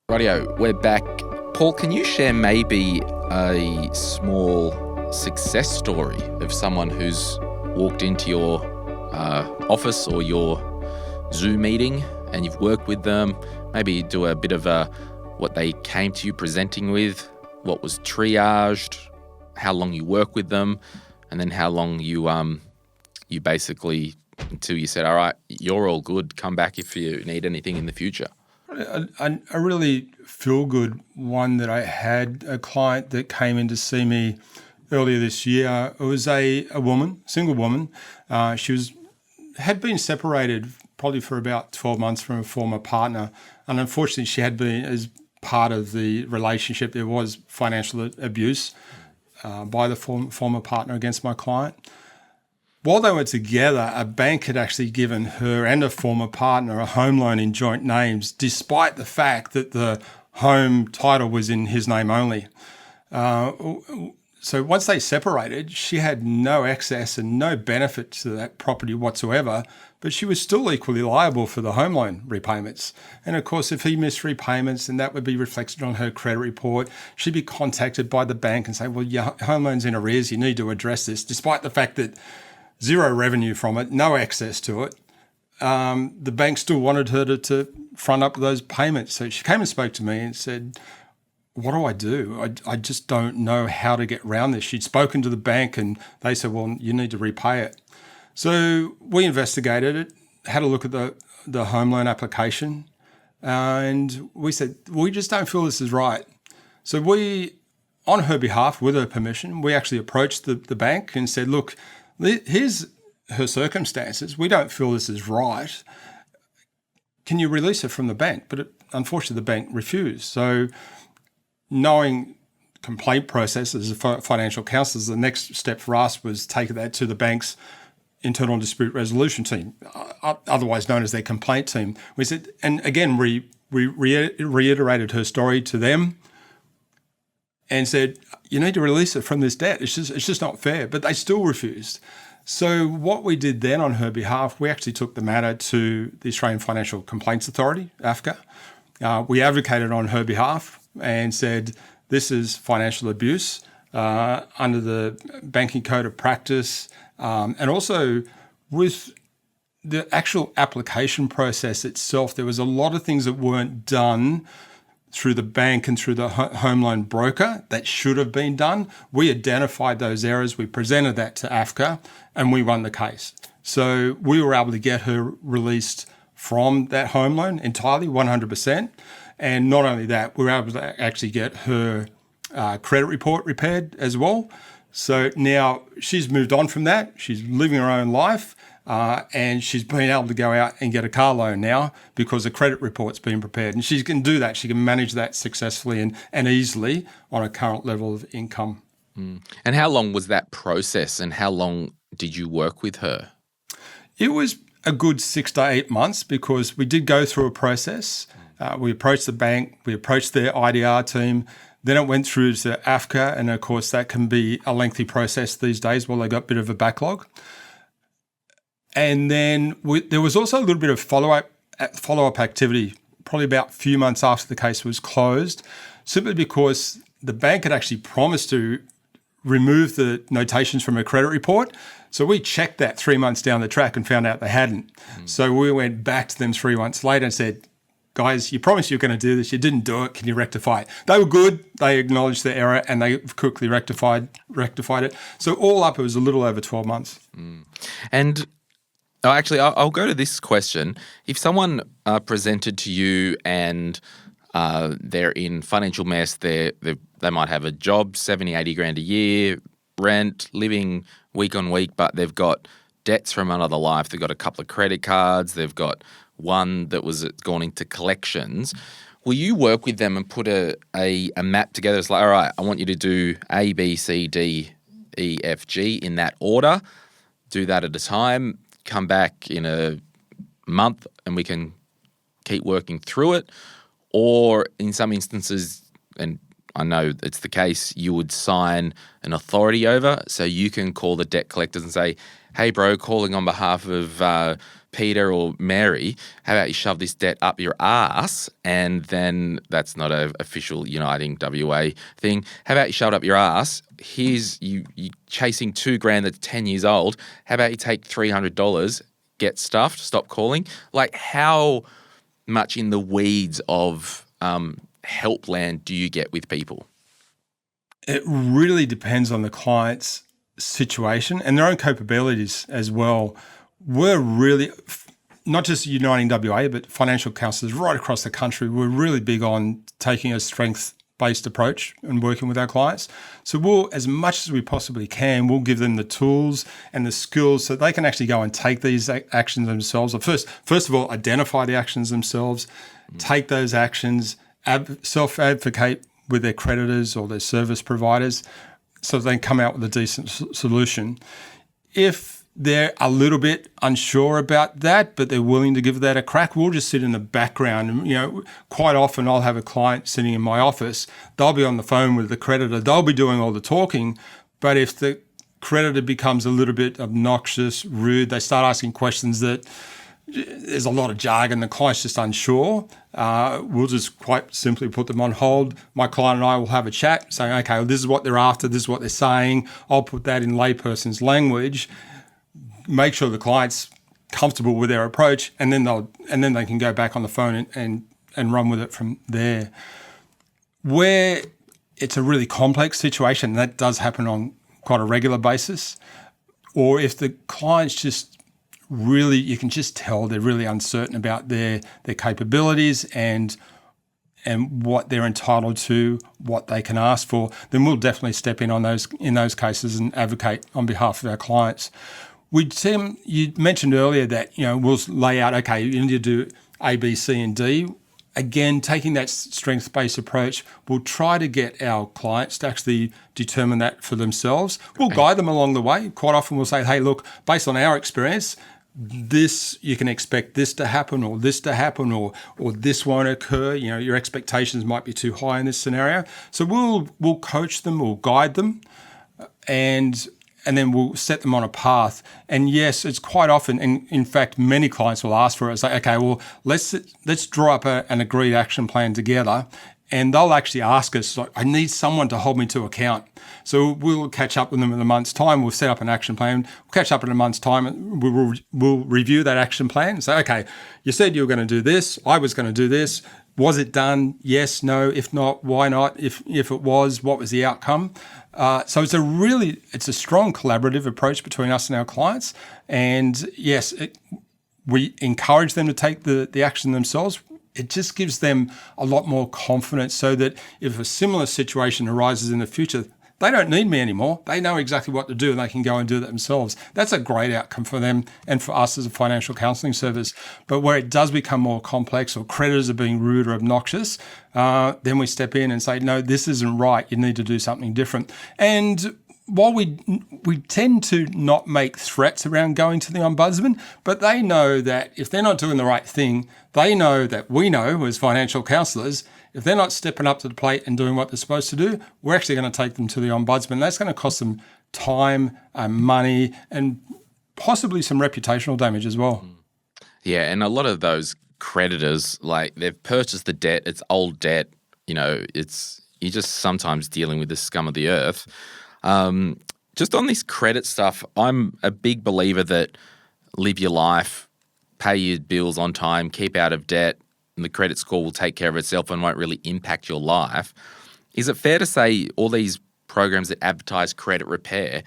Rightio, we're back. Paul, can you share maybe a small success story of someone who's walked into your office or your Zoom meeting and you've worked with them? Maybe do a bit of what they came to you presenting with, what was triaged, how long you work with them, and then how long you basically until you said, all right, you're all good, come back if you need anything in the future. A really feel-good one that I had, a client that came in to see me earlier this year. It was a woman, single woman. She had been separated probably for about 12 months from a former partner. And unfortunately, she had been, as part of the relationship, there was financial abuse by the former partner against my client. While they were together, a bank had actually given her and a former partner a home loan in joint names, despite the fact that the home title was in his name only. So once they separated, she had no access and no benefit to that property whatsoever, but she was still equally liable for the home loan repayments. And of course, if he missed repayments, and that would be reflected on her credit report, she'd be contacted by the bank and say, well, your home loan's in arrears, you need to address this, despite the fact that zero revenue from it, no access to it. The bank still wanted her to front up those payments. So she came and spoke to me and said, what do I do? I just don't know how to get around this. She'd spoken to the bank and they said, well, you need to repay it. So we investigated it, had a look at the home loan application, and we said, we just don't feel this is right. So we, on her behalf, with her permission, we actually approached the bank and said, look, here's her circumstances. We don't feel this is right. Can you release her from the bank? But unfortunately, the bank refused. So knowing complaint processes as financial counsellors, the next step for us was take that to the bank's internal dispute resolution team, otherwise known as their complaint team. We said, and again, we reiterated her story to them and said, you need to release it from this debt. It's just not fair. But they still refused. So what we did then on her behalf, we actually took the matter to the Australian Financial Complaints Authority, AFCA. We advocated on her behalf and said, this is financial abuse under the Banking Code of Practice. And also with the actual application process itself, there was a lot of things that weren't done through the bank and through the home loan broker that should have been done. We identified those errors, we presented that to AFCA, and we won the case. So we were able to get her released from that home loan entirely, 100%. And not only that, we were able to actually get her credit report repaired as well. So now she's moved on from that. She's living her own life. And she's been able to go out and get a car loan now because the credit report's been prepared. And she can do that. She can manage that successfully and easily on a current level of income. Mm. And how long was that process and how long did you work with her? It was a good 6 to 8 months because we did go through a process. We approached the bank. We approached their IDR team. Then it went through to AFCA. And, of course, that can be a lengthy process these days while they've got a bit of a backlog. And then there was also a little bit of follow-up activity, probably about a few months after the case was closed, simply because the bank had actually promised to remove the notations from her credit report. So we checked that 3 months down the track and found out they hadn't. So we went back to them 3 months later and said, guys, you promised you were going to do this. You didn't do it. Can you rectify it? They were good. They acknowledged the error and they quickly rectified it. So all up, it was a little over 12 months. And I'll go to this question. If someone presented to you and they're in financial mess, they might have a job, 70, 80 grand a year, rent, living week on week, but they've got debts from another life. They've got a couple of credit cards. They've got one that was gone into collections. Will you work with them and put a map together? It's like, all right, I want you to do A, B, C, D, E, F, G in that order. Do that at a time. Come back in a month and we can keep working through it. Or in some instances, and I know it's the case, you would sign an authority over so you can call the debt collectors and say, hey, bro, calling on behalf of Peter or Mary, how about you shove this debt up your ass? And then that's not an official UnitingWA thing. How about you shove it up your ass? Here's you chasing $2,000 that's 10 years old. How about you take $300, get stuffed, stop calling? Like, how much in the weeds of help land do you get with people? It really depends on the client's situation and their own capabilities as well. We're really, not just UnitingWA, but financial counsellors right across the country, we're really big on taking a strength-based approach and working with our clients. So we'll, as much as we possibly can, we'll give them the tools and the skills so they can actually go and take these actions themselves. Or first of all, identify the actions themselves, take those actions, self-advocate with their creditors or their service providers so they can come out with a decent solution. If they're a little bit unsure about that, but they're willing to give that a crack, we'll just sit in the background. And, quite often I'll have a client sitting in my office. They'll be on the phone with the creditor. They'll be doing all the talking. But if the creditor becomes a little bit obnoxious, rude, they start asking questions that there's a lot of jargon, the client's just unsure, we'll just quite simply put them on hold. My client and I will have a chat saying, okay, well, this is what they're after, this is what they're saying. I'll put that in layperson's language, make sure the client's comfortable with their approach, and then they can go back on the phone and run with it from there. Where it's a really complex situation, that does happen on quite a regular basis, or if the client's just really, you can just tell they're really uncertain about their capabilities and what they're entitled to, what they can ask for, then we'll definitely step in those cases and advocate on behalf of our clients. You mentioned earlier that we'll lay out, okay, you need to do A, B, C, and D. Again, taking that strength-based approach, we'll try to get our clients to actually determine that for themselves. We'll guide them along the way. Quite often we'll say, hey, look, based on our experience, you can expect this to happen or this to happen or this won't occur. Your expectations might be too high in this scenario. So we'll coach them, we'll guide them, and then we'll set them on a path. And yes, it's quite often, and in fact, many clients will ask for it. It's like, okay, well, let's draw up an agreed action plan together. And they'll actually ask us, like, I need someone to hold me to account. So we'll catch up with them in a month's time. We'll set up an action plan. We'll catch up in a month's time. And we'll review that action plan and say, okay, you said you were going to do this. I was going to do this. Was it done? Yes, no. If not, why not? If it was, what was the outcome? So it's a strong collaborative approach between us and our clients. And yes, we encourage them to take the action themselves. It just gives them a lot more confidence so that if a similar situation arises in the future, they don't need me anymore. They know exactly what to do and they can go and do that themselves. That's a great outcome for them and for us as a financial counselling service. But where it does become more complex or creditors are being rude or obnoxious, then we step in and say, no, this isn't right. You need to do something different. And while we tend to not make threats around going to the ombudsman, but they know that if they're not doing the right thing, they know that we know as financial counsellors, if they're not stepping up to the plate and doing what they're supposed to do, we're actually going to take them to the ombudsman. That's going to cost them time, money, and possibly some reputational damage as well. Yeah, and a lot of those creditors, like, they've purchased the debt, it's old debt, you're just sometimes dealing with the scum of the earth. Just on this credit stuff, I'm a big believer that live your life, pay your bills on time, keep out of debt, and the credit score will take care of itself and won't really impact your life. Is it fair to say all these programs that advertise credit repair,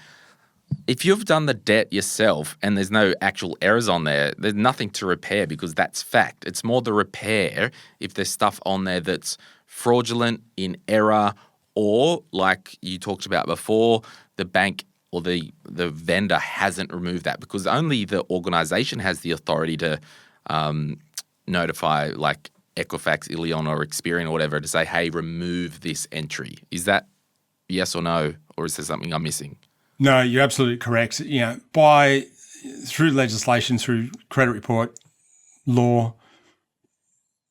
if you've done the debt yourself and there's no actual errors on there, there's nothing to repair because that's fact. It's more the repair if there's stuff on there that's fraudulent, in error, or like you talked about before, the bank or the vendor hasn't removed that because only the organisation has the authority to notify like Equifax, Ilion or Experian or whatever to say, hey, remove this entry. Is that yes or no, or is there something I'm missing? No, you're absolutely correct. Through legislation, through credit report law,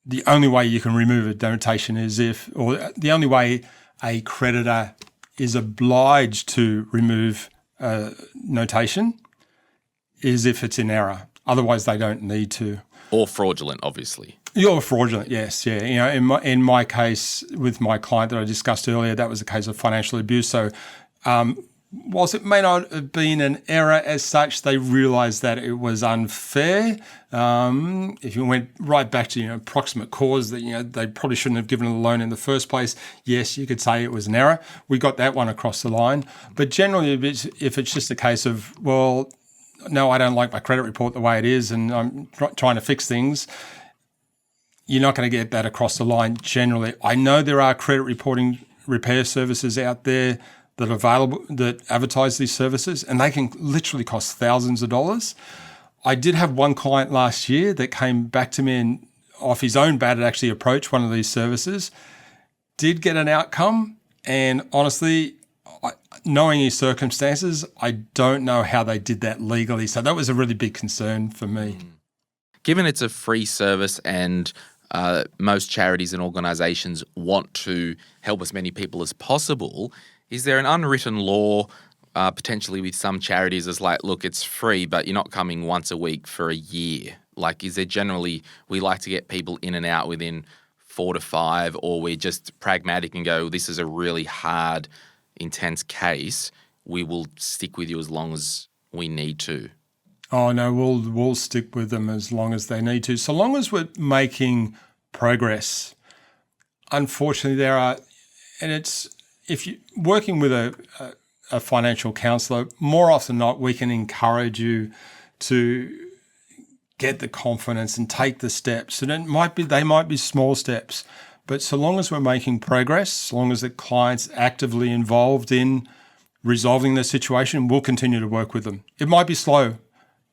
the only way you can remove a notation is the only way a creditor is obliged to remove a notation is if it's in error. Otherwise, they don't need to. Or fraudulent, obviously. You're fraudulent, yes, yeah. In my case with my client that I discussed earlier, that was a case of financial abuse. So, whilst it may not have been an error as such, they realised that it was unfair. If you went right back to proximate cause, that they probably shouldn't have given the loan in the first place. Yes, you could say it was an error. We got that one across the line. But generally, if it's just a case of, well, no, I don't like my credit report the way it is, and I'm trying to fix things, you're not going to get that across the line generally. I know there are credit reporting repair services out there that are available that advertise these services, and they can literally cost thousands of dollars. I did have one client last year that came back to me and off his own bat had actually approached one of these services, did get an outcome, and honestly, knowing his circumstances, I don't know how they did that legally. So that was a really big concern for me. Given it's a free service and most charities and organisations want to help as many people as possible, is there an unwritten law potentially with some charities as like, look, it's free, but you're not coming once a week for a year? Like, is there generally, we like to get people in and out within 4 to 5, or we're just pragmatic and go, this is a really hard, intense case, we will stick with you as long as we need to? Oh, no, we'll stick with them as long as they need to. So long as we're making progress. Unfortunately, there are, and it's, if you're working with a financial counsellor, more often than not, we can encourage you to get the confidence and take the steps. And they might be small steps, but so long as we're making progress, so long as the client's actively involved in resolving the situation, we'll continue to work with them. It might be slow,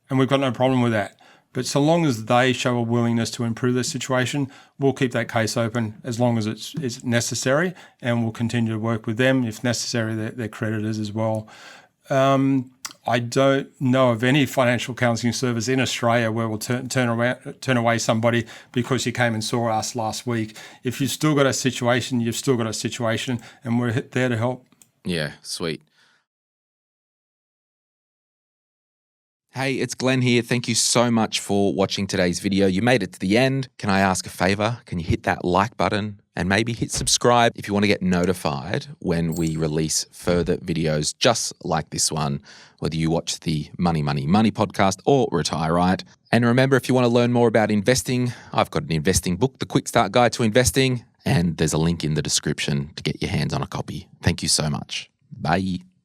and we've got no problem with that. But so long as they show a willingness to improve their situation, we'll keep that case open as long as it's necessary, and we'll continue to work with them, if necessary, their creditors as well. I don't know of any financial counselling service in Australia where we'll turn away somebody because you came and saw us last week. If you've still got a situation, you've still got a situation, and we're there to help. Yeah, sweet. Hey, it's Glen here. Thank you so much for watching today's video. You made it to the end. Can I ask a favor? Can you hit that like button and maybe hit subscribe if you want to get notified when we release further videos just like this one, whether you watch the Money, Money, Money podcast or Retire Right. And remember, if you want to learn more about investing, I've got an investing book, The Quick Start Guide to Investing, and there's a link in the description to get your hands on a copy. Thank you so much. Bye.